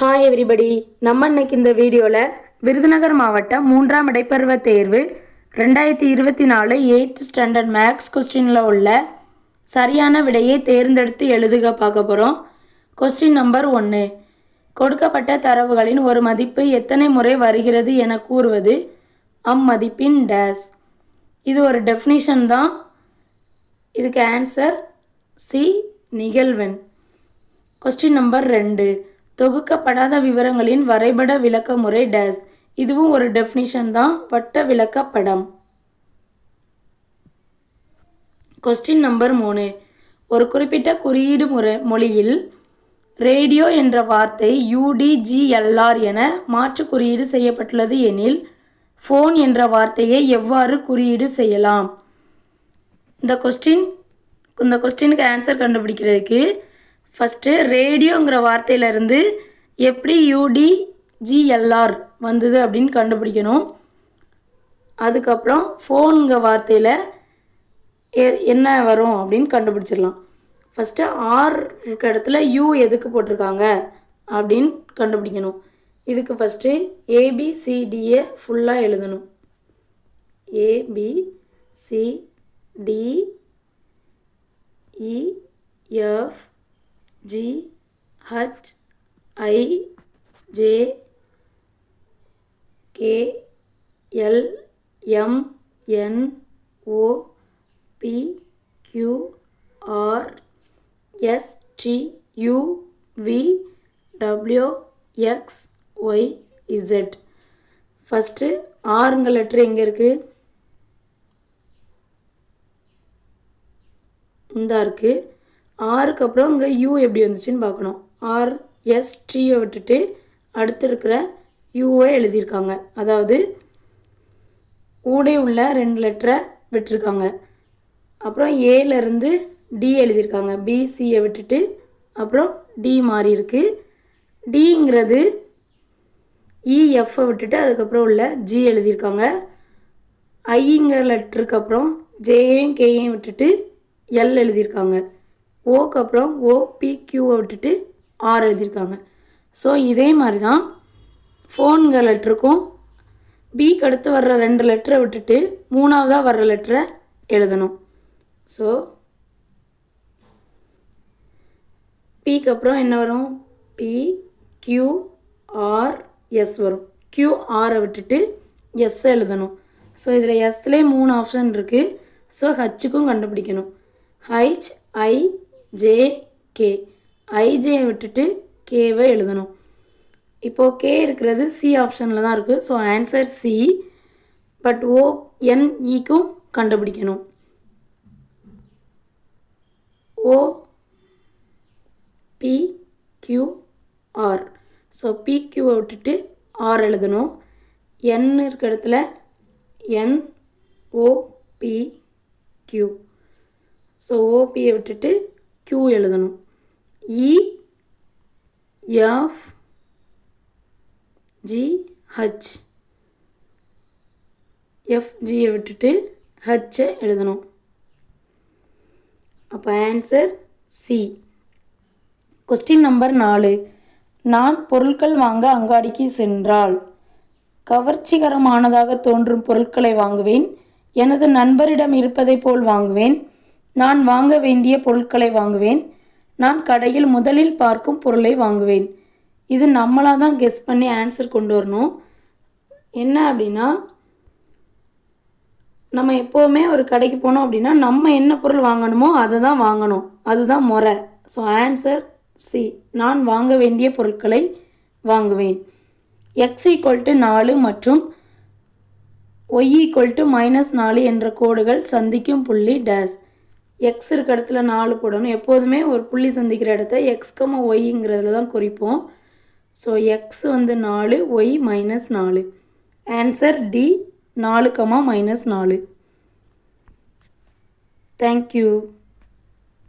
Hi everybody, நம்ம இன்னைக்கு இந்த வீடியோவில் விருதுநகர் மாவட்டம் 3ஆம் இடைப்பருவ தேர்வு 2024 8th ஸ்டாண்டர்ட் மேக்ஸ் கொஸ்டினில் உள்ள சரியான விடையை தேர்ந்தெடுத்து எழுதுக பார்க்க போகிறோம். Question number 1. கொடுக்கப்பட்ட தரவுகளின் ஒரு மதிப்பு எத்தனை முறை வருகிறது என கூறுவது அம்மதிப்பின் டேஸ். இது ஒரு டெஃபினிஷன் தான். இதுக்கு ஆன்சர் சி, நிகழ்வெண். Question number 2. தொகுக்கப்படாத விவரங்களின் வரைபட விளக்க முறை டேஸ். இதுவும் ஒரு டெஃபினிஷன் தான், வட்ட விளக்கப்படம். Question number 3. ஒரு குறிப்பிட்ட குறியீடு மொழியில் ரேடியோ என்ற வார்த்தை UDGLR என மாற்று குறியீடு செய்யப்பட்டுள்ளது எனில் ஃபோன் என்ற வார்த்தையை எவ்வாறு குறியீடு செய்யலாம்? இந்த கொஸ்டினுக்கு ஆன்சர் கண்டுபிடிக்கிறதுக்கு ஃபஸ்ட்டு ரேடியோங்கிற வார்த்தையிலேருந்து எப்படி UDGLR வந்தது அப்படின்னு கண்டுபிடிக்கணும். அதுக்கப்புறம் ஃபோனுங்கிற வார்த்தையில் என்ன வரும் அப்படின்னு கண்டுபிடிச்சிடலாம். ஃபஸ்ட்டு ஆர் இருக்க இடத்துல யூ எதுக்கு போட்டிருக்காங்க அப்படின்னு கண்டுபிடிக்கணும். இதுக்கு ஃபஸ்ட்டு ABCDயை ஃபுல்லாக எழுதணும். ABCDEF GHIJKLMNOPQRSTUVWXYZ. ஃபஸ்ட்டு ஆறுங்க லெட்ரு எங்கே இருக்குது? இந்த இருக்குது. ஆறுக்கு அப்புறம் இங்கே யூ எப்படி வந்துச்சுன்னு பார்க்கணும். RSTயை விட்டுட்டு அடுத்து இருக்கிற யூவை எழுதியிருக்காங்க. அதாவது ஊடே உள்ள 2 லெட்டரை விட்டுருக்காங்க. அப்புறம் ஏலேருந்து டி எழுதியிருக்காங்க. BCயை விட்டுட்டு அப்புறம் டி மாறி இருக்குது. டிங்கிறது EFஐ விட்டுட்டு அதுக்கப்புறம் உள்ள ஜி எழுதியிருக்காங்க. ஐங்கிற லெட்டருக்கு அப்புறம் ஜேயும் கேயும் விட்டுட்டு எல் எழுதியிருக்காங்க. ஓக்கு அப்புறம் OPQவை விட்டுட்டு ஆர் எழுதியிருக்காங்க. ஸோ இதே மாதிரி தான் ஃபோனுங்கிற லெட்டருக்கும் பிக்கு அடுத்து வர்ற 2 லெட்டரை விட்டுட்டு 3ஆவதாக வர்ற லெட்டரை எழுதணும். ஸோ பிக்கு அப்புறம் என்ன வரும்? PQRS வரும். QRஐ விட்டுட்டு எஸ் எழுதணும். ஸோ இதில் எஸ்லேயே 3 ஆப்ஷன் இருக்குது. ஸோ ஹச்சுக்கும் கண்டுபிடிக்கணும். HIJK. ஐஜேயை விட்டுட்டு கேவை எழுதணும். இப்போது கே இருக்கிறது சி ஆப்ஷனில் தான் இருக்குது. So answer C. பட் ONEக்கும் கண்டுபிடிக்கணும். OPQR. ஸோ PQவை விட்டுட்டு ஆர் எழுதணும். N இருக்கிற இடத்துல NOPQ. ஸோ ஓபியை விட்டுட்டு Q எழுதணும். EFGH. FGயை விட்டுட்டு ஹச்சை எழுதணும். அப்போ ஆன்சர் சி. Question number 4. நான் பொருட்கள் வாங்க அங்காடிக்கு சென்றால் கவர்ச்சிகரமானதாக தோன்றும் பொருட்களை வாங்குவேன். எனது நண்பரிடம் இருப்பதை போல் வாங்குவேன். நான் வாங்க வேண்டிய பொருட்களை வாங்குவேன். நான் கடையில் முதலில் பார்க்கும் பொருளை வாங்குவேன். இது நம்மளாக தான் கெஸ் பண்ணி ஆன்சர் கொண்டு வரணும். என்ன அப்படின்னா, நம்ம எப்போவுமே ஒரு கடைக்கு போனோம் அப்படின்னா நம்ம என்ன பொருள் வாங்கணுமோ அதை தான் வாங்கணும். அதுதான் முறை. So answer C. நான் வாங்க வேண்டிய பொருட்களை வாங்குவேன். X = 4 மற்றும் Y = -4 என்ற கோடுகள் சந்திக்கும் புள்ளி டேஸ். எக்ஸ் இருக்க இடத்துல 4 போடணும். எப்போதுமே ஒரு புள்ளி சந்திக்கிற இடத்த XYங்கிறதுல தான் குறிப்போம். ஸோ எக்ஸ் வந்து 4, Y -4. Answer D, 4, -4. தேங்க்யூ.